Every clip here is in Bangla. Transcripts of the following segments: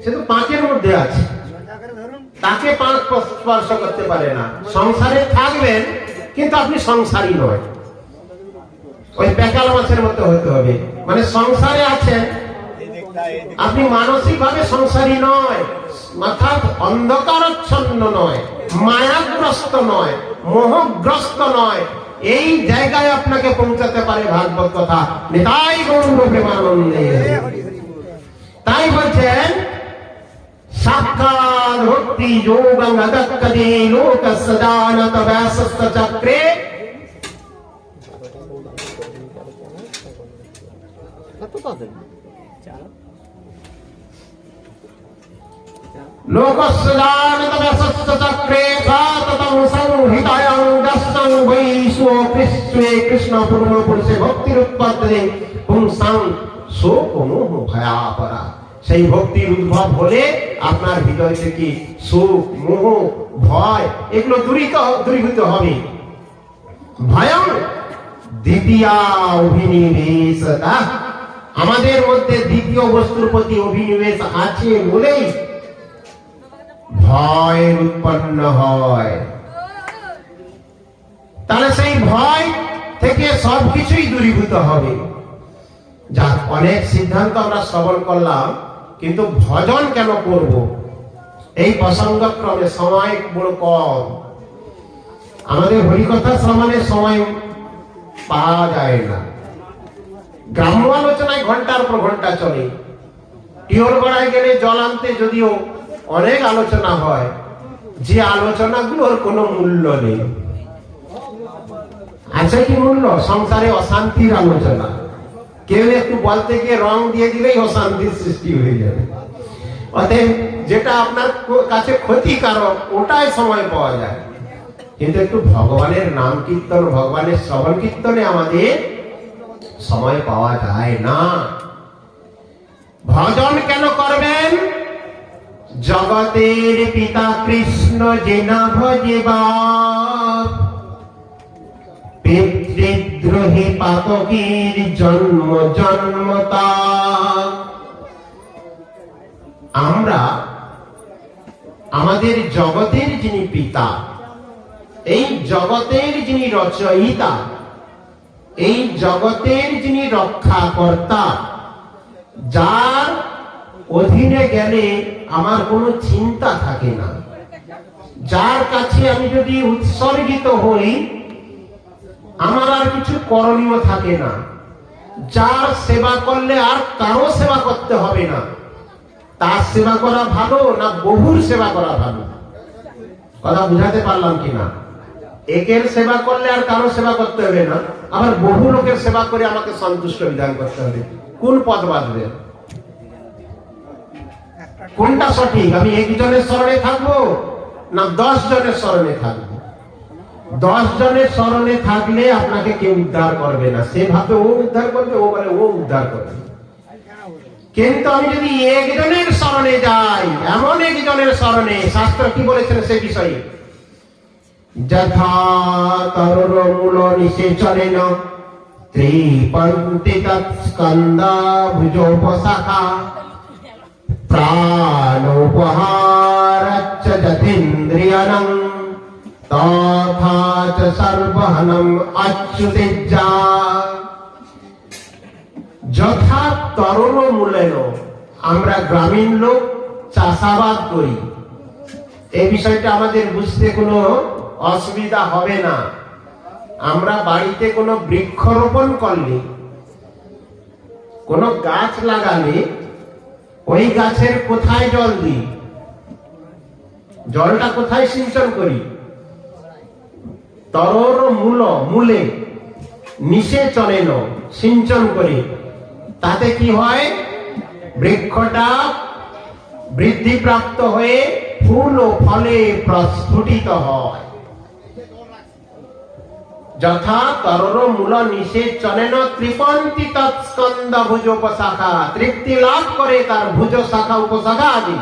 সে তো পাঁচের মধ্যে আছে, তাকে পাঁচ স্পর্শ করতে পারে না। সংসারে থাকবেন কিন্তু আপনি সংসারী নয়, ওই বেকাল মাছের মতো হতে হবে। মানে সংসারে আছেন, আপনি মানসিক ভাবে সংসারী নয়, অর্থাৎ অন্ধকারচ্ছন্ন নয়, মায়াগ্রস্ত নয়, মোহগ্রস্ত নয়। এই জায়গায় আপনাকে পৌঁছাতে পারে ভাগবত কথা। নিতাই গৌর প্রেমানন্দে। তাই বলছেন সাক্ষাৎ ভক্তি যোগং অদক্কদে লোকস্য জানত ব্যাসস্য চক্রে লোকস্য জানত ব্যাসস্য চক্রে সাততং সংহিতায়াং দশং বৈষো কৃষ্ণে কৃষ্ণ পূর্ণ পুরুষে ভক্তির উৎপত্তি পুংসাং শোক মোহ ভয়াপরা। সেই ভক্তির উদ্ভব হলে আপনার হৃদয় থেকে শোক মোহ ভয় এগুলো দূরীভূত হবে। ভয়ং দ্বিতীয়া অভিনিবেশতা, আমাদের মধ্যে দ্বিতীয় বস্তুর প্রতি অভিনিবেশ আছে বলেই ভয় উৎপন্ন হয়। তাহলে সেই ভয় থেকে সবকিছুই দূরীভূত হবে। যা অনেক সিদ্ধান্ত আমরা শ্রবণ করলাম, কিন্তু ভজন কেন করব এই প্রসঙ্গক্রমে সময় বড় কম। আমাদের হরিকথা শ্রবণের সময় পাওয়া যায় না। গ্রাম্য আলোচনায় ঘন্টার পর ঘন্টা চলে। টিওর গড়ায় গেলে জল আনতে যদিও অনেক আলোচনা হয়, যে আলোচনাগুলোর কোনো মূল্য নেই। আছে কি মূল্য? সংসারে অশান্তির আলোচনা, কেউ একটু বলতে গিয়ে রং দিয়ে দিলেই অশান্তির সৃষ্টি হয়ে যাবে। অতএব যেটা আপনার কাছে ক্ষতিকারক ওটাই সময় পাওয়া যায়, কিন্তু একটু ভগবানের নাম কীর্তন, ভগবানের শ্রবণ কীর্তনে আমাদের সময় পাওয়া যায় না। ভজন কেন করবেন? জগতের পিতা কৃষ্ণ যে না ভজেবা, পিতৃদ্রোহী পাতকীর জন্ম জন্মতা। আমরা আমাদের জগতের যিনি পিতা, এই জগতের যিনি রচয়িতা, এই জগতের যিনি রক্ষাকর্তা, যার অধীনে গেলে আমার কোনো চিন্তা থাকে না, যার কাছে আমি যদি উৎসর্গিত হই আমার আর কিছু করণীয় থাকে না, যার সেবা করলে আর কারো সেবা করতে হবে না, তার সেবা করা ভালো না বহুর সেবা করা ভালো? কথা বুঝাতে পারলাম কিনা? একের সেবা করলে আর কারো সেবা করতে হবে না, আবার বহু লোকের সেবা করে আমাকে সন্তুষ্ট বিধান করতে হবে। কোন পথ বাঁচবে? কোনটা সঠিক? আমি একজনের স্মরণে থাকবো না 10 জনের স্মরণে থাকবো? 10 জনের স্মরণে থাকলে আপনাকে কেউ উদ্ধার করবে না। সে ভাবে ও উদ্ধার করবে, ও বলে ও উদ্ধার করবে। কিন্তু আমি যদি একজনের স্মরণে যাই, এমন একজনের স্মরণে, শাস্ত্র কি বলেছেন সে বিষয়ে? যথা তরুর মূল নিষেচনেন ত্রিপন্তি তৎস্কন্দা ভুজোপশাখা প্রাণোপহারচ্চ যতীন্দ্রিয়াণং তথা চ সর্বহনম অচ্যুতিজ্জা। যথা তরুণ মূলেন, আমরা গ্রামীণ লোক চাষাবাদ করি, এই বিষয়টা আমাদের বুঝতে কোনো অসুবিধা হবে না। আমরা বাড়িতে কোনো বৃক্ষরোপণ করলে, কোনো গাছ লাগালে ওই গাছের কোথায় জল দিই? জলটা কোথায় সিঞ্চন করি? তরর মূলে নিষেচনেন, সিঞ্চন করি। তাতে কি হয়? বৃক্ষটা বৃদ্ধিপ্রাপ্ত হয়ে ফুল ও ফলে প্রস্ফুটিত হয়। যথা তরর মূল নিষেচনেন ত্রিপন্তি তৎস্কন্দ ভুজোপশাখা, তৃপ্তি লাভ করে তার ভুজ শাখা উপশাখা আদি।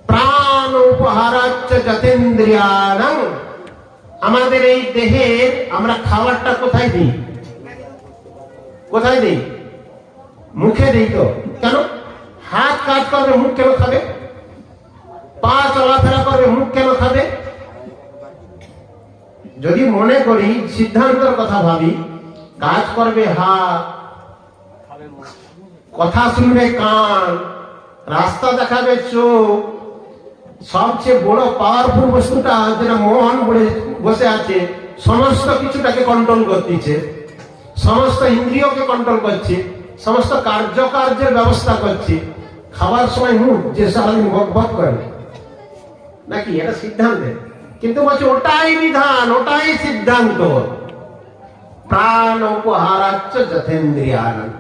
প্রাণ উপহারাচ্চ যতীন্দ্রিয়াণং, আমাদের এই দেহের আমরা খাবারটা কোথায় দিই? কোথায় দিই? মুখে দিই তো। কেন? হাত কাজ করবে, মুখ কেন খাবে? পা চলাফেরা করবে, মুখ কেন খাবে? যদি মনে করি সিদ্ধান্তের কথা ভাবি, কাজ করবে হাত, কথা শুনবে কান, রাস্তা দেখাবে চোখ, সবচেয়ে বড় পাওয়ারফুল বস্তুটা যেটা মন বসে আছে, সমস্ত কিছুটাকে কন্ট্রোল করতেছে, সমস্ত ইন্দ্রিয়কে কন্ট্রোল করছে, সমস্ত কার্যের ব্যবস্থা করছে। খাবার সময় মুখ যে সারাদিন বক বক করে নাকি, এটা সিদ্ধান্ত, কিন্তু বলছে ওটাই বিধান, ওটাই সিদ্ধান্ত। প্রাণ উপহারাচ্চ যথেন্দ্রিয়ানন্দ,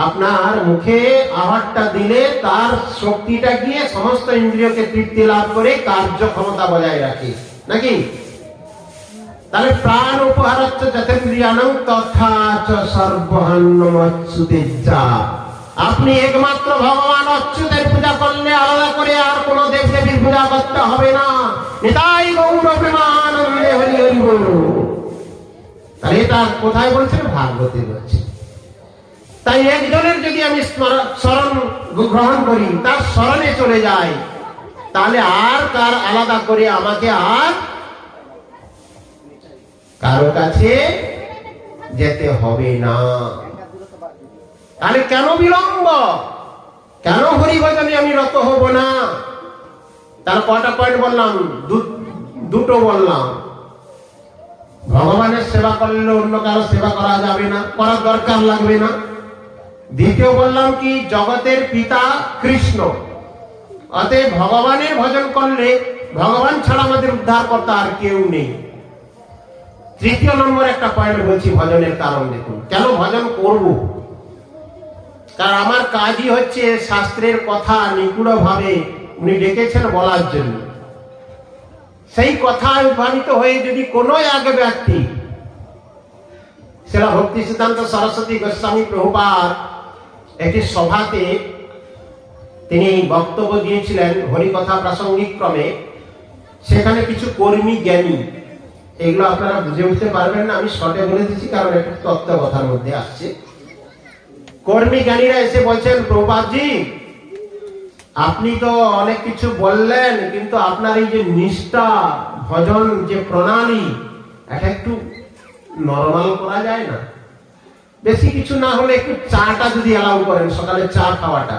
আপনার মুখে আহারটা দিলে তার শক্তিটা গিয়ে সমস্ত ইন্দ্রিয়কে তৃপ্তি লাভ করে কার্যক্ষমতা বজায় রাখে নাকি। তাহলে প্রাণ উপহারাচ্চ যথেন্দ্রিয়ানং তথা চ সর্বহান্নম অচ্যুতেজ্জা, আপনি একমাত্র ভগবান অচ্যুতের পূজা করলে আলাদা করে আর কোন দেব দেবীর পূজা করতে হবে না। নিতাই গৌর প্রেমানন্দে হরি হরি বল। তাহলে এটা কোথায় বলছেন? ভাগবতে বলছে। তাই একজনের যদি আমি স্মরণ গ্রহণ করি, তার স্মরণে চলে যাই, তাহলে আর কার আলাদা করে আমাকে আর কারো কাছে যেতে হবে না। তাহলে কেন বিলম্ব? কেন হরিভজনে আমি রত হব না? তার কটা পয়েন্ট বললাম? দুটো বললাম। ভগবানের সেবা করলে অন্য কারো সেবা করা যাবে না, করার দরকার লাগবে না। দ্বিতীয় বললাম কি, জগতের পিতা কৃষ্ণ, অতএব ভগবানের ভজন করলে ভগবান ছাড়া আমাদের উদ্ধার কর্তা আর কেউ নেই। তৃতীয় নম্বর একটা পয়েন্ট বলছি ভজনের কারণ। দেখুন কেন ভজন করব। কারণ আমার কাজই হচ্ছে শাস্ত্রের কথা নিগুড় ভাবে উনি ডেকেছেন বলার জন্য। সেই কথা উদ্ভাবিত হয়ে যদি কোনো এক ব্যক্তি, সেটা ভক্তি সিদ্ধান্ত সরস্বতী গোস্বামী প্রভুপাদ একটি সভাতে তিনি বক্তব্য দিয়েছিলেন হরিকথা প্রাসঙ্গিক ক্রমে, সেখানে কিছু কর্মী জ্ঞানী, এগুলো আপনারা বুঝে উঠতে পারবেন না, আমি শর্টে বলে দিচ্ছি কারণ একটা তত্ত্ব কথার মধ্যে আসছে। কর্মী জ্ঞানীরা এসে বলছেন, প্রভুপাদজি আপনি তো অনেক কিছু বললেন, কিন্তু আপনার এই যে নিষ্ঠা ভজন যে প্রণালী, এটা একটু নরমাল করা যায় না? বেশি কিছু না হলে একটু চাটা যদি অ্যালাউ করেন, সকালে চা খাওয়াটা,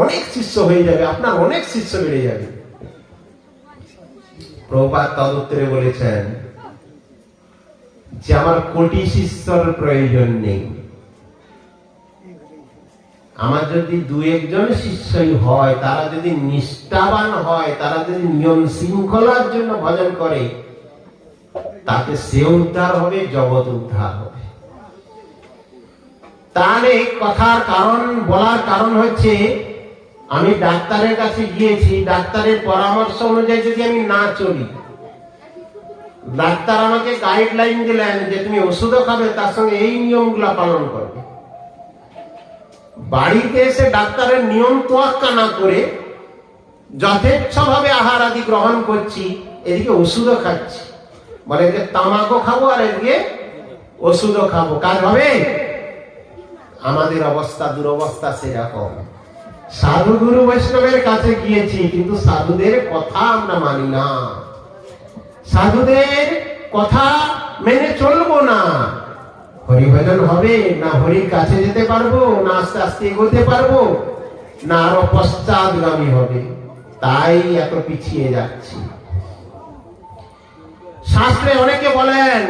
অনেক শিষ্য হয়ে যাবে, আপনার অনেক শিষ্য বেড়ে যাবে। প্রভুপাদ তদুত্তরে বলেছেন যে আমার কোটি শিষ্যর প্রয়োজন নেই, আমার যদি দু একজন শিষ্যই হয়, তারা যদি নিষ্ঠাবান হয়, তারা যদি নিয়ম শৃঙ্খলার জন্য ভজন করে, তাতে সে উদ্ধার হবে, জগৎ উদ্ধার হবে। তাহলে কথার কারণ বলার কারণ হচ্ছে, আমি ডাক্তারের কাছে গিয়েছি, ডাক্তারের পরামর্শ অনুযায়ী যদি আমি না চলি, ডাক্তার আমাকে গাইডলাইন দিলেন যে তুমি ওষুধও খাবে, তার সঙ্গে এই নিয়মগুলো পালন করবে। বাড়িতে এসে ডাক্তারের নিয়ম তোয়াক্কা না করে যথেচ্ছভাবে আহার আদি গ্রহণ করছি, এদিকে ওষুধও খাচ্ছি, বলে যে তামাকও খাবো আর এদিকে ওষুধও খাবো, কাজ হবে? আমাদের অবস্থা দুরবস্থা সেরকম। সাধু গুরু বৈষ্ণবের কাছে গিয়েছি, কিন্তু সাধুদের কথা আমরা মানি না, সাধুদের কথা মেনে চলবো না। হরিভজন হবে না, হরির কাছে যেতে পারবো না, আস্তে আস্তে এগোতে পারবো না, আরো পশ্চাৎগামী হবে। তাই এত পিছিয়ে যাচ্ছি। শাস্ত্রে অনেকে বলেন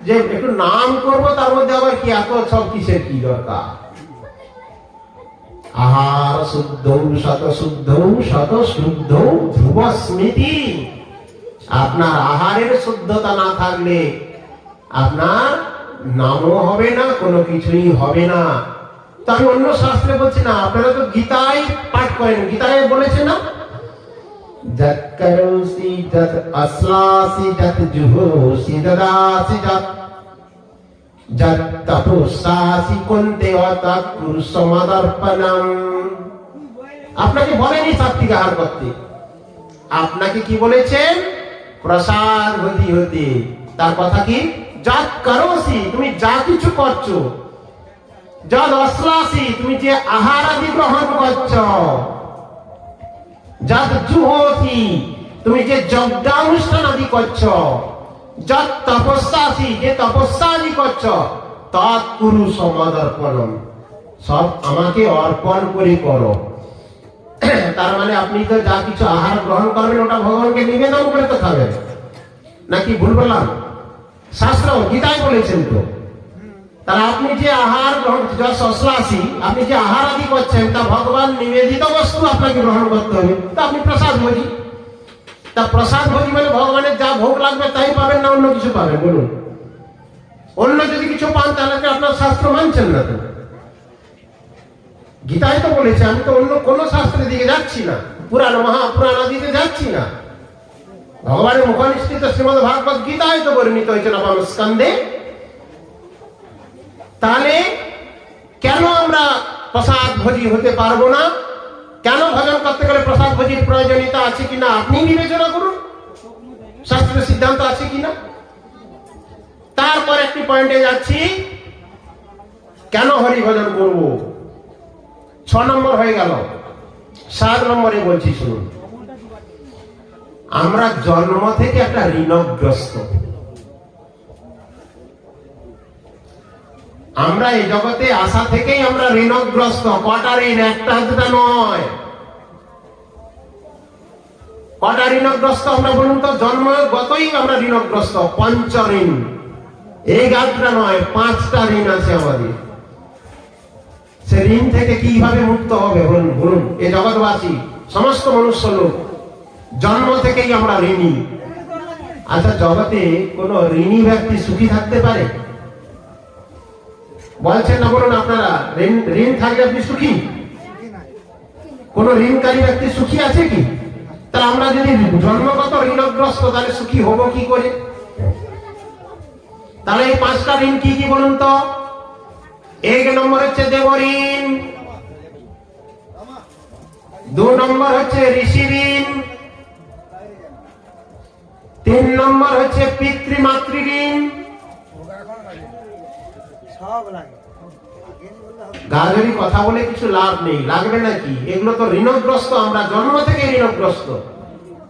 যে একটু নাম করব, তার মধ্যে আবার কি এত সব কিসের কি দরকার? আহার শুদ্ধ শত শুদ্ধ শত শুদ্ধ ধ্রুব স্মৃতি। আপনার আহারের শুদ্ধতা না থাকলে আপনার নামও হবে না, কোনো কিছুই হবে না। তো আমি অন্য শাস্ত্রে বলছি না, আপনারা তো গীতায় পাঠ করেন, গীতায় বলেছে না, যৎ করোসি যৎ আশ্লাসি যৎ জুহোসি দদাসি যৎ যৎ তপস্যাসি কুন্তেয় তৎ কুরু সমাদর্পণম। আপনাকে বলেনি সাত্বিক আহার করতে, আপনাকে কি বলেছেন? প্রসাদ হতে হতে। তার কথা কি? যৎ করোসি, তুমি যা কিছু করছো, যদ অশ্লাসী, তুমি যে আহার আদি গ্রহণ করছ, যদ জুহোতি, তুমি যে যজ্ঞানুষ্ঠান আদি করছ, যদ তপস্যাসী, যে তপস্যা আদি করছ, তৎ কুরু সমদর্পণম, সব আমাকে অর্পণ করে করো। তার মানে আপনি তো যা কিছু আহার গ্রহণ করবেন ওটা ভগবানকে নিবেদন করে তো খাবেন, নাকি ভুল বললাম? শাস্ত্র গীতায় বলেছেন তো। তাহলে আপনি যে আহার গ্রহণ, যশলাসী, আপনি যে আহার আদি করছেন তা ভগবান নিবেদিত বস্তু আপনাকে গ্রহণ করতে হবে। তা আপনি প্রসাদ ভোজি, তা প্রসাদ ভোজি মানে ভগবানের যা ভোগ লাগবে তাই পাবেন, না অন্য কিছু পাবেন? বলুন, অন্য যদি কিছু পান তাহলে কি আপনার শাস্ত্র মানছেন না? তো গীতায় তো বলেছে, আমি তো অন্য কোন শাস্ত্রের দিকে যাচ্ছি না, পুরাণ মহাপুরাণ আদিতে যাচ্ছি না। ভগবানের মুখনিষ্ঠিত শ্রীমদ ভাগবত গীতায় তো বর্ণিত হয়েছে নবম স্কন্ধে। তাহলে কেন আমরা প্রসাদ ভোজি হতে পারবো না? কেন ভজন করতে গেলে প্রসাদ ভোজির প্রয়োজনীয়তা আছে কিনা আপনি বিবেচনা করুন, শাস্ত্রের সিদ্ধান্ত আছে কিনা। তারপর একটি পয়েন্টে যাচ্ছি, কেন হরি ভজন করব? 6 নম্বর হয়ে গেল, 7 নম্বরে বলছি শুনুন। আমরা জন্ম থেকে একটা ঋণগ্রস্ত। আমরা এই জগতে আসা থেকেই আমরা ঋণগ্রস্ত। কটা ঋণ? একটা দুটা নয়। কটা ঋণগ্রস্ত আমরা বলুন তো? জন্মগতই আমরা ঋণগ্রস্ত, 5 ঋণ। এই গাছটা নয়, 5টা ঋণ আছে আমাদের। সে ঋণ থেকে কিভাবে মুক্ত হবে বলুন? বলুন, এই জগৎবাসী সমস্ত মনুষ্য লোক জন্ম থেকেই আমরা ঋণী। আচ্ছা, জগতে কোন ঋণী ব্যক্তি সুখী থাকতে পারে? বলছেন না? বলুন আপনারা, ঋণ থাকলে আপনি সুখী? কোন ঋণকারী ব্যক্তি সুখী আছে কি? তাহলে আমরা যদি জন্মগত ঋণগ্রস্ত, তাহলে সুখী হব কি করে? তাহলে এই 5টা ঋণ কি কি বলুন তো? 1 নম্বর হচ্ছে দেব ঋণ, 2 নম্বর হচ্ছে ঋষি ঋণ, 3 নম্বর হচ্ছে পিতৃমাতৃ ঋণ। গাজরি কথা বলে কিছু লাভ নেই, লাগবে নাকি? এগুলো তো ঋণগ্রস্ত, আমরা জন্ম থেকে ঋণগ্রস্ত।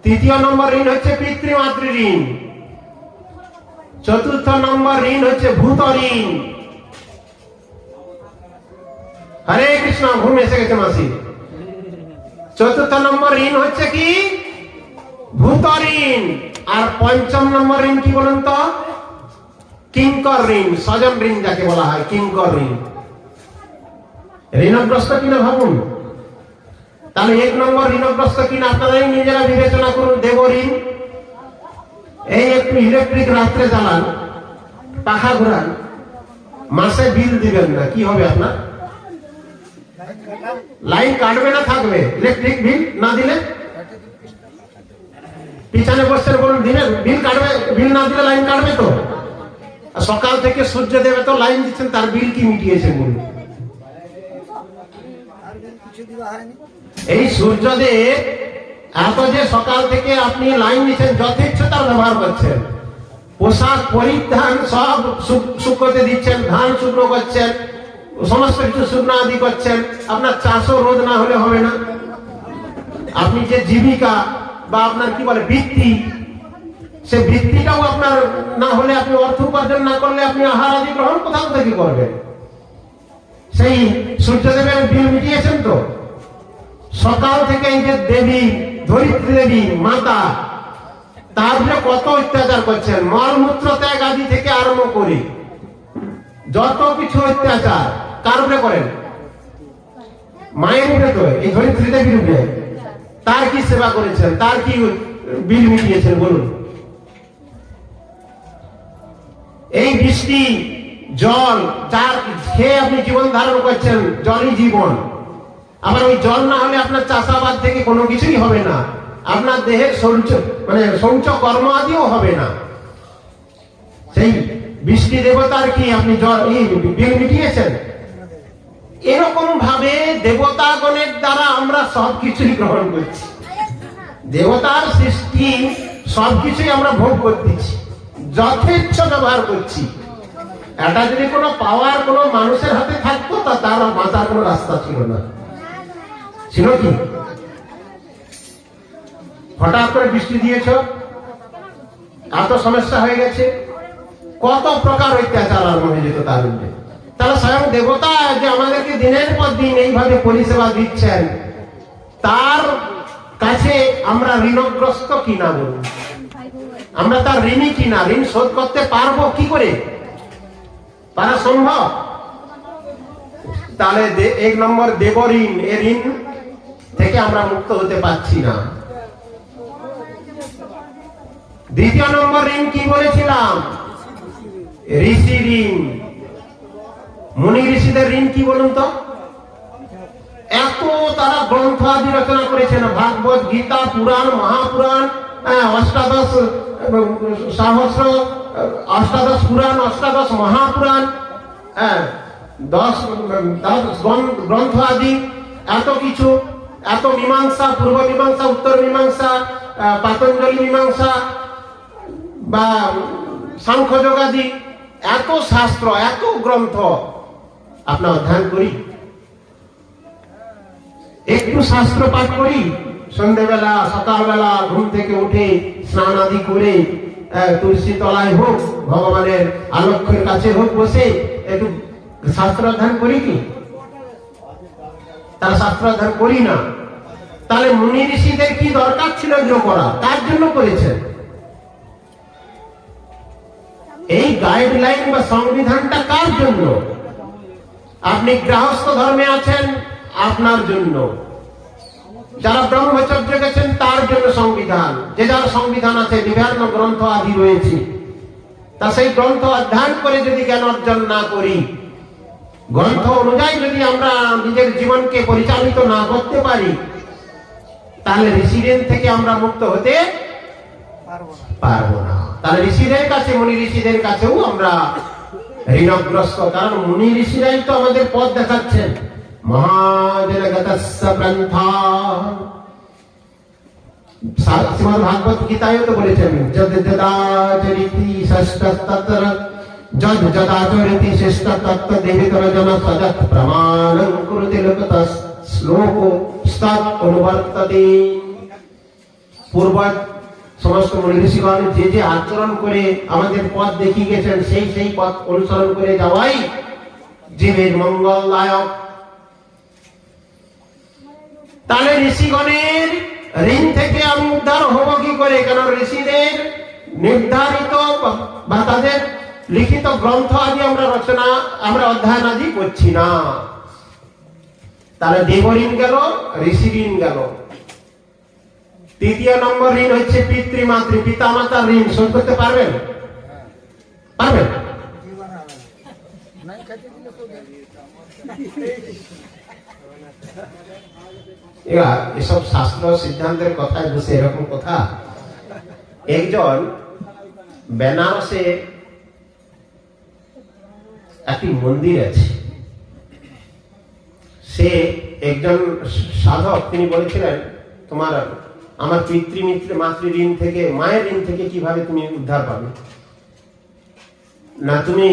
3য় নম্বর ঋণ হচ্ছে পিতৃমাতৃ ঋণ। 4র্থ নম্বর ঋণ হচ্ছে ভূত ঋণ। হরে কৃষ্ণ, ঘুম এসে গেছে মাসি। 4র্থ নম্বর ঋণ হচ্ছে কি? ভূত ঋণ। আর 5ম নম্বর ঋণ কি বলুন তো? কিঙ্কর ঋণ, স্বজন ঋণ যাকে বলা হয়, কিঙ্কর ঋণ। ঋণগ্রস্ত কিনা ভাবুন। তাহলে 1 নম্বর ঋণগ্রস্ত কিনা আপনারাই নিজেরা বিবেচনা করুন। দেব ঋণ। এই একটু ইলেকট্রিক রাত্রে চালান, পাখা ঘুরান, মাসে বিল দিবেন না, কি হবে আপনার? লাইন কাটবে না থাকবে? ইলেকট্রিক বিল না দিলে পিছনে বসছেন, বলুন দিবেন? বিল কাটবে? বিল না দিলে লাইন কাটবে তো? সকাল থেকে সূর্য দেবে তো লাইন দিচ্ছেন, তার বিল কি মিটিয়েছে বলুন? এই সূর্যদেব এত যে সকাল থেকে আপনি লাইন দিচ্ছেন, যথেচ্ছ তার ব্যবহার করছেন, পোশাক পরিধান সব শুকোতে দিচ্ছেন, ধান শুকনো করছেন, সমস্ত কিছু শুকনো আদি করছেন। আপনার চাষও রোদ না হলে হবে না। আপনি যে জীবিকা বা আপনার কি বলে বৃত্তি, সে বৃত্তিটাও আপনার না হলে, আপনি অর্থ উপার্জন না করলে আপনি আহার আদি গ্রহণ কোথাও থেকে করবেন? সেই সূর্যদেবের বিল মিটিয়েছেন তো। সকাল থেকে এই যে দেবী ধরিত্রী দেবী মাতা, তার উপরে কত অত্যাচার করছেন, মলমূত্র ত্যাগ আদি থেকে আরম্ভ করে যত কিছু অত্যাচার কার উপরে করেন? মায়ের উপরে তো, এই ধরিত্রী দেবীর উপরে। তার কি সেবা করেছেন, তার কি বিল মিটিয়েছেন বলুন? এই বৃষ্টি জল, যার খেয়ে আপনি জীবন ধারণ করছেন, জলই জীবন। আবার ওই জল না হলে আপনার চাষাবাদ থেকে কোনো কিছুই হবে না, আপনার দেহের শৌচ কর্ম আদিও হবে না। সেই বৃষ্টি দেবতার কি আপনি বিল মিটিয়েছেন? এরকম ভাবে দেবতাগণের দ্বারা আমরা সবকিছুই গ্রহণ করছি, দেবতার সৃষ্টি সবকিছুই আমরা ভোগ করতেছি, যথেচ্ছ ব্যবহার করছি। এটা যদি কোনো পাওয়ার কোনো মানুষের হাতে থাকতো তা তার বাঁচার কোনো রাস্তা ছিল না। ছিল কি? হঠাৎ করে বৃষ্টি দিয়েছ, এত সমস্যা হয়ে গেছে, কত প্রকার অত্যাচার আরম্ভ হয়ে যেত তার মধ্যে। তাহলে স্বয়ং দেবতা যে আমাদেরকে দিনের পর দিন এইভাবে পরিষেবা দিচ্ছেন, তার কাছে আমরা ঋণগ্রস্ত কিনা বলুন? আমরা তার ঋণী কিনা? ঋণ শোধ করতে পারবো কি করে? পারা সম্ভব? তাহলে এক নম্বর দেব ঋণ, এ ঋণ থেকে আমরা মুক্ত হতে পারছি না। দ্বিতীয় নম্বর ঋণ কি বলেছিলাম? ঋষি ঋণ। মুনি ঋষিদের ঋণ কি বলুন তো? এত তারা গ্রন্থ আদি রচনা করেছেন, ভাগবত, গীতা, পুরাণ, মহাপুরাণ, অষ্টাদশ সহস্র, অষ্টাদশ পুরাণ, অষ্টাদশ মহাপুরাণ, 10 গ্রন্থ আদি, এত কিছু, এত মীমাংসা, পূর্ব মীমাংসা, উত্তর মীমাংসা, পাতঞ্জলি মীমাংসা বা সাংখ্য যোগাদি, এত শাস্ত্র, এত গ্রন্থ আপনার অধ্যয়ন করি? একটু শাস্ত্র পাঠ করি সন্ধ্যেবেলা, সকালবেলা ঘুম থেকে উঠে স্নান আদি করে তুলসী তলায় হোক, ভগবানের আলক্ষ্যের কাছে হোক, বসে একটু শাস্ত্র অধ্যয়ন করি কি? তারা শাস্ত্র অধ্যয়ন করি না। তাহলে মুনি ঋষিদের কি দরকার ছিল এগুলো করা? তার জন্য করেছেন। এই গাইডলাইন বা সংবিধানটা কার জন্য? আপনি গৃহস্থ ধর্মে আছেন, আপনার জন্য। যারা ব্রহ্মচর্য গেছেন তার জন্য সংবিধান। যে যার সংবিধান আছে, বিভিন্ন গ্রন্থ আদি রয়েছে, তা সেই গ্রন্থ অধ্যয়ন করে যদি জ্ঞান অর্জন না করি, গ্রন্থ অনুযায়ী যদি আমরা নিজের জীবনকে পরিচালিত না করতে পারি, তাহলে ঋষিদের থেকে আমরা মুক্ত হতে পারবো না। তাহলে ঋষিদের কাছে, মুনি ঋষিদের কাছেও আমরা ঋণগ্রস্ত। কারণ মুনি ঋষিরাই তো আমাদের পথ দেখাচ্ছেন। মহাজনগতস্য গ্রন্থা, শ্রীমদ্ ভাগবত গীতায় তো বলেছেন, যদ যদাচরিতি ষষ্ঠতত্র, যদ যদাচরিতি ষষ্ঠতত্র দেহিতর জন সদৎ প্রমাণং কুরুতে লোকতঃ শ্লোক স্তৎ অনুবর্ততে। পূর্ব সমস্ত মুনি ঋষিগণ যে যে আচরণ করে আমাদের পথ দেখিয়ে গেছেন, সেই সেই পথ অনুসরণ করে যাওয়াই জীবের মঙ্গলদায়ক। তাহলে ঋষিগণের ঋণ থেকে আমি উদ্ধার হব কি করে? কেন ঋষিদের নির্ধারিত বা তাদের লিখিত গ্রন্থ আদি আমরা অধ্যয়ন আদি করছি না। তাহলে দেব ঋণ গেল, ঋষি ঋণ গেল। তৃতীয় নম্বর ঋণ হচ্ছে পিতৃমাতৃ, পিতা মাতার ঋণ। শোধ করতে পারবেন? পারবেন? এসব শাস্ত্র সিদ্ধান্তের কথায় বসে এরকম কথা। একজন বেনারসে একটি মন্দির আছে, সে একজন সাধক, তিনি বলেছিলেন, আমার মাতৃ ঋণ থেকে, মায়ের ঋণ থেকে কিভাবে তুমি উদ্ধার পাবে? না, তুমি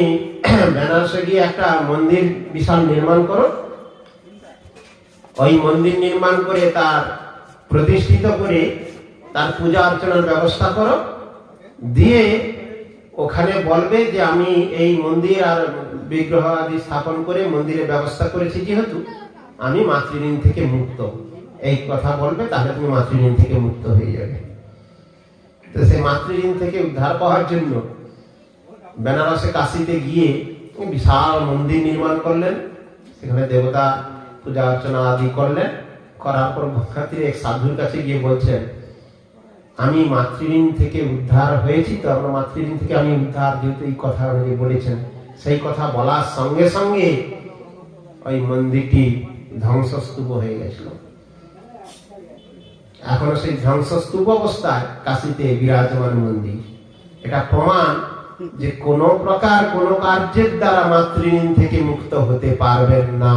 বেনারসে গিয়ে একটা মন্দির বিশাল নির্মাণ করো, ওই মন্দির নির্মাণ করে তার প্রতিষ্ঠিত করে তার পূজা অর্চনার ব্যবস্থা করো, দিয়ে ওখানে বলবে যে আমি এই মন্দির আর বিগ্রহ আদি স্থাপন করে মন্দিরের ব্যবস্থা করেছি, যেহেতু আমি মাতৃঋণ থেকে মুক্ত, এই কথা বলবে, তাহলে তুমি মাতৃঋণ থেকে মুক্ত হয়ে যাবে। তো সেই মাতৃঋণ থেকে উদ্ধার পাওয়ার জন্য বেনারসে কাশিতে গিয়ে বিশাল মন্দির নির্মাণ করলেন, সেখানে দেবতা পূজা অর্চনা আদি করলেন। করার পর ভক্ষাত্রী এক সাধুর কাছে গিয়ে বলছেন, আমি মাতৃঋণ থেকে উদ্ধার হয়েছি, তো আমরা মাতৃঋণ থেকে আমি উদ্ধার, যেহেতু এই কথা বলেছেন, সেই কথা বলার সঙ্গে সঙ্গে ওই মন্দিরটি ধ্বংসস্তূপ হয়ে গেছিল। এখনো সেই ধ্বংসস্তূপ অবস্থায় কাশীতে বিরাজমান মন্দির। এটা প্রমাণ যে কোন প্রকার কোন কার্যের দ্বারা মাতৃঋণ থেকে মুক্ত হতে পারবেন না।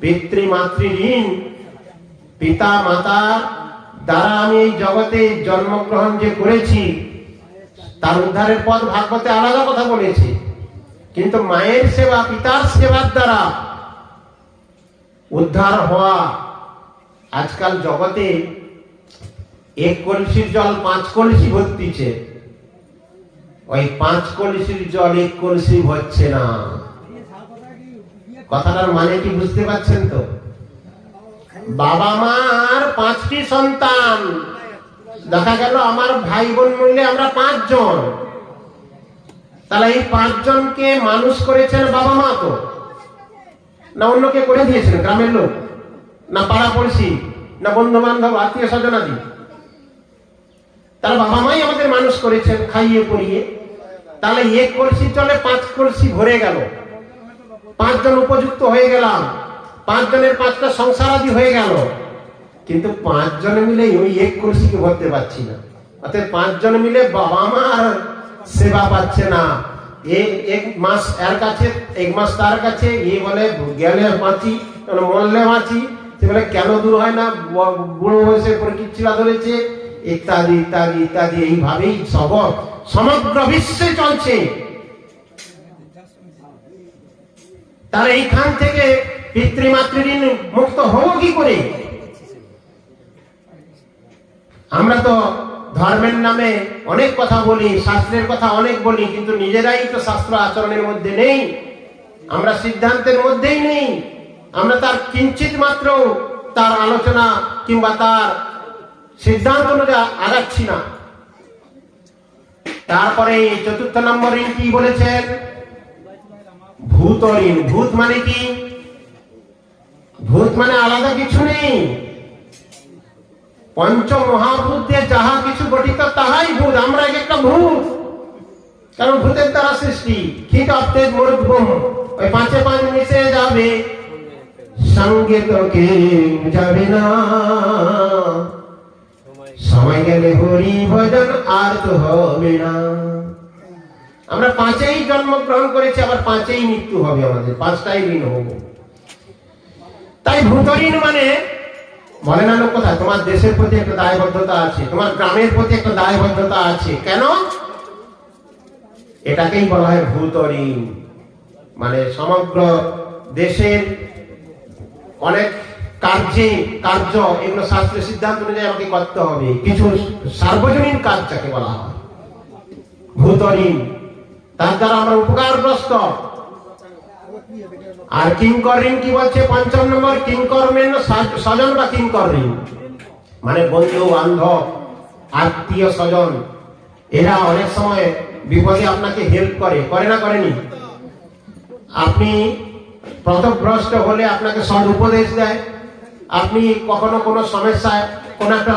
পিতৃমাতৃঋণ, পিতা মাতা দ্বারা আমি এই জগতে জন্মগ্রহণ যে করেছি, তার উদ্ধারের পথ ভাগবতে আলাদা কথা বলেছে, কিন্তু মায়ের সেবা, পিতার সেবার দ্বারা উদ্ধার হওয়া। আজকাল জগতে এক কলসির জল 5 কলসি ভর্তিছে, ওই 5 কলসির জল 1 কলসি হচ্ছে না। কথাটার মানে কি বুঝতে পারছেন তো? বাবা মার 5টি সন্তান, দেখা গেল আমার ভাই বোন মিলে আমরা 5 জন, তাহলে এই 5 জনকে মানুষ করেছেন বাবা মা তো না অন্য কে করে দিয়েছেন? গ্রামের লোক, না পাড়া পড়শি, না বন্ধু বান্ধব, আত্মীয় স্বজন আদি? তাহলে বাবা মাই আমাদের মানুষ করেছেন খাইয়ে পরিয়ে। তাহলে 1 কলসির জলে 5 কলসি ভরে গেল, 5 জন উপযুক্ত হয়ে গেলাম, 5 জনের 5টা সংসার আদি হয়ে গেল, কিন্তু 5 জন মিলে ওই 1 কলসিকে ভরতে পারছি না। অর্থাৎ 5 জন মিলে বাবা মার সেবা পাচ্ছে না। এক মাস এর কাছে, 1 মাস তার কাছে, এ বলে গেলে বাঁচি, মরলে বাঁচি, সে বলে কেন দূর হয় না, বুড়ো বয়সে পরীক্ষা ধরেছে, ইত্যাদি ইত্যাদি ইত্যাদি। এইভাবেই সমগ্র বিশ্বে চলছে। তার এইখান থেকে পিতৃমাতৃঋণ মুক্ত হব কি করে? আমরা তো ধর্মের নামে অনেক কথা বলি, শাস্ত্রের কথা অনেক বলি, কিন্তু নিজেরাই তো শাস্ত্র আচরণের মধ্যে নেই, আমরা সিদ্ধান্তের মধ্যেই নেই, আমরা তার কিঞ্চিত মাত্র তার আলোচনা কিংবা তার সিদ্ধান্ত অনুযায়ী আগাচ্ছি না। তারপরে 4র্থ নম্বর ঋণ কি বলেছেন? ভূত ঋণ। ভূত মানে কি? ভূত মানে আলাদা কিছু নেই, পঞ্চ মহাভূত দিয়ে যাহা কিছু গঠিত তাহাই ভূত। আমরা একটা ভূত, কারণ ভূতের দ্বারা সৃষ্টি। ঠিক অর্থে মরুদ্ভূম, ওই 5 5 মিশে যাবে, সঙ্গে তো কেউ যাবে না, সময় গেলে হরি ভজন আর তো হবে না। আমরা 5এই জন্মগ্রহণ করেছি, আবার 5এই মৃত্যু হবে, আমাদের 5টাই ঋণ হবে। তাই ভূত ঋণ মানে, বলে না লোক কথা, তোমার দেশের প্রতি একটা দায়বদ্ধতা আছে, তোমার গ্রামের প্রতি একটা দায়বদ্ধতা আছে। কেন? এটাকেই বলা হয় ভূত ঋণ। মানে সমগ্র দেশের অনেক কার্য এগুলো শাস্ত্রের সিদ্ধান্ত অনুযায়ী আমাকে করতে হবে। কিছু সার্বজনীন কাজ যাকে বলা হয় ভূত ঋণ, তার দ্বারা আমরা উপকারগ্রস্ত। আর কিঙ্কর ঋণ কি বলছে? 5ম নম্বর, কিঙ্কর মেন স্বজন বা কিঙ্কর ঋণ মানে বন্ধু বান্ধব, আত্মীয় স্বজন। এরা অনেক সময় বিপদে আপনাকে হেল্প করে না করেনি? আপনি পথভ্রষ্ট হলে আপনাকে সৎ উপদেশ দেয়। আপনি কখনো কোনো সমস্যায়, কোনো একটা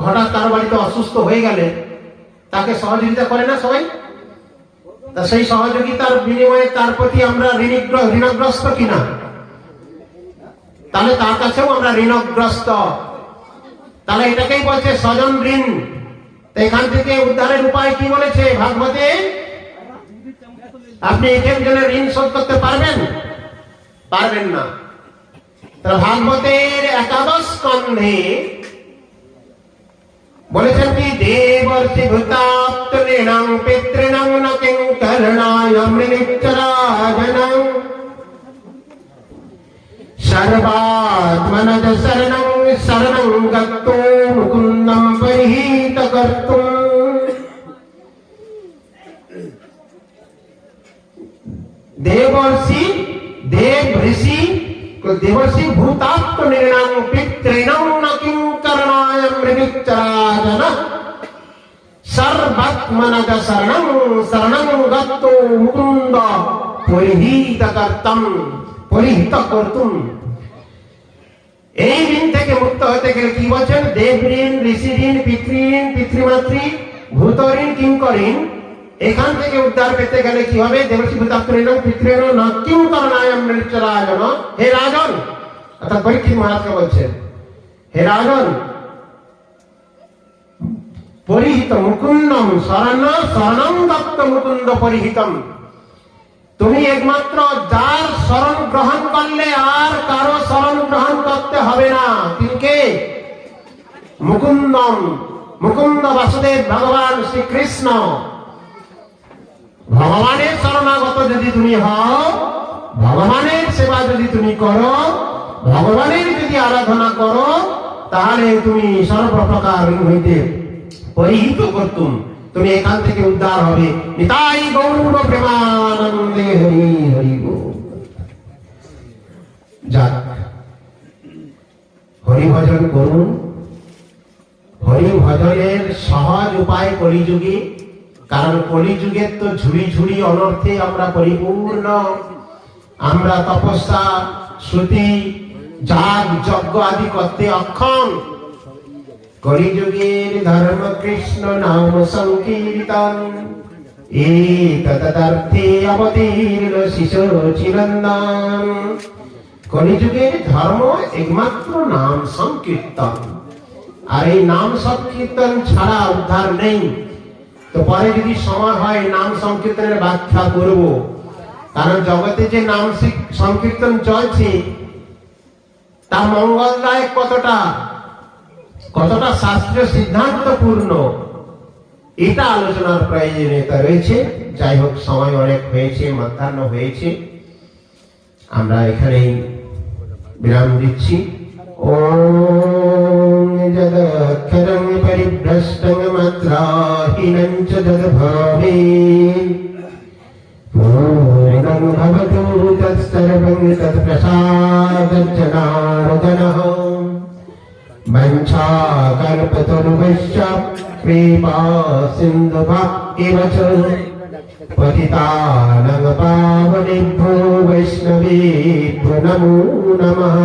হঠাৎ তার বাড়িতে অসুস্থ হয়ে গেলে তাকে সহযোগিতা করে না সবাই? তা সেই সহযোগিতার বিনিময়ে তার প্রতি আমরা ঋণগ্রস্ত কিনা? তাহলে তার কাছেও আমরা ঋণগ্রস্ত। তাহলে এটাকেই বলছে স্বজন ঋণ। এখান থেকে উদ্ধারের উপায় কি বলেছে ভাগবতে? আপনি একজনের ঋণ শোধ করতে পারবেন? পারবেন না। তাহলে ভাগবতের 11 স্কন্ধে বলেছেন কি? দেবর্ষি ভূতাপ্ত ঋণং পিতৃণং ন কিঙ্করণায় মৃণিচ্ছরাজনং সর্বাত্মনজ শরণং শরণং গত্তো মুকুন্দং পরিহিত কর্তুম। দেবর্ষি, দেব ঋষি, দেবর্ষি ভূতাপ্ত ঋণং পিতৃণং ন কিঙ্করণায় মৃণিচ্ছরাজনং সর্বাত্মনজ শরণং শরণং গত্তো মুকুন্দ পরিহিত কর্তুম। এই ঋণ থেকে মুক্ত হতে গেলে কি বলছেন? দেব ঋণ, ঋষি ঋণ, পিতৃঋণ, পিতৃমাতৃ, ভূত ঋণ, কিঙ্কর ঋণ। এখান থেকে উদ্ধার পেতে গেলে কি হবে? দেবর্ষি ভূতাপ্ত ঋণং পিতৃণ ন কিঙ্করণায় মৃণিচ্ছরাজনং। হে রাজন, অর্থাৎ পরীক্ষিত মহারাজকে বলছেন, হে রাজন, পরিহিত মুকুন্দম শরণং দত্ত মুকুন্দ পরিহিতম। তুমি একমাত্র যার শরণ গ্রহণ করলে আর কারো শরণ গ্রহণ করতে হবে না। তিনি কে? মুকুন্দম, মুকুন্দ বাসুদেব ভগবান শ্রীকৃষ্ণ। ভগবানের শরণাগত যদি তুমি হও, ভগবানের সেবা যদি তুমি করো, ভগবানের যদি আরাধনা করো, তাহলে তুমি সর্বপ্রকার হইতে পরিহিত করতুম, তুমি এখান থেকে উদ্ধার হবে। নিতাই গৌর প্রেমানন্দে হরি হরি বল। যাক, হরি ভজন করুন। হরি ভজনের সহজ উপায় কলিযুগে, কারণ কলিযুগের তো ঝুড়ি ঝুড়ি অনর্থে আমরা পরিপূর্ণ। আমরা তপস্যা, শ্রুতি, যাগ যজ্ঞ আদি করতে অক্ষম। কলিযুগের ধর্ম কৃষ্ণ নাম সংকীর্তন, এতদর্থে অবতীর্ণ শিশু চিরন্দন। কলিযুগের ধর্ম একমাত্র নাম সংকীর্তন, আর এই নাম সংকীর্তন ছাড়া উদ্ধার নেই। তো পরে যদি সময় হয় নাম সংকীর্তনের ব্যাখ্যা করব, কারণ জগতে যে নাম সংকীর্তন চলছে তা মঙ্গলদায়ক কতটা, কতটা শাস্ত্রীয় সিদ্ধান্তপূর্ণ, এটা আলোচনার প্রয়োজনীয়তা রয়েছে। যাই হোক, সময় অনেক হয়েছে, মধ্যাহ্ন হয়েছে, আমরা এখানেই বিরাম দিচ্ছি। ওম যদক্ষরং পরিভ্রষ্টং মাত্রাহীনং চ যদ্ভাবে পূর্ণং ভবতু তৎসর্বং তৎপ্রসাদজ্জনার্দনঃ। মঞ্চাকল্পতরুভ্যশ্চ কৃপা সিন্ধুভ্যেব চ পতিতানাং পাবনেভ্यो वैष्णवेभ्यो नमो नमः।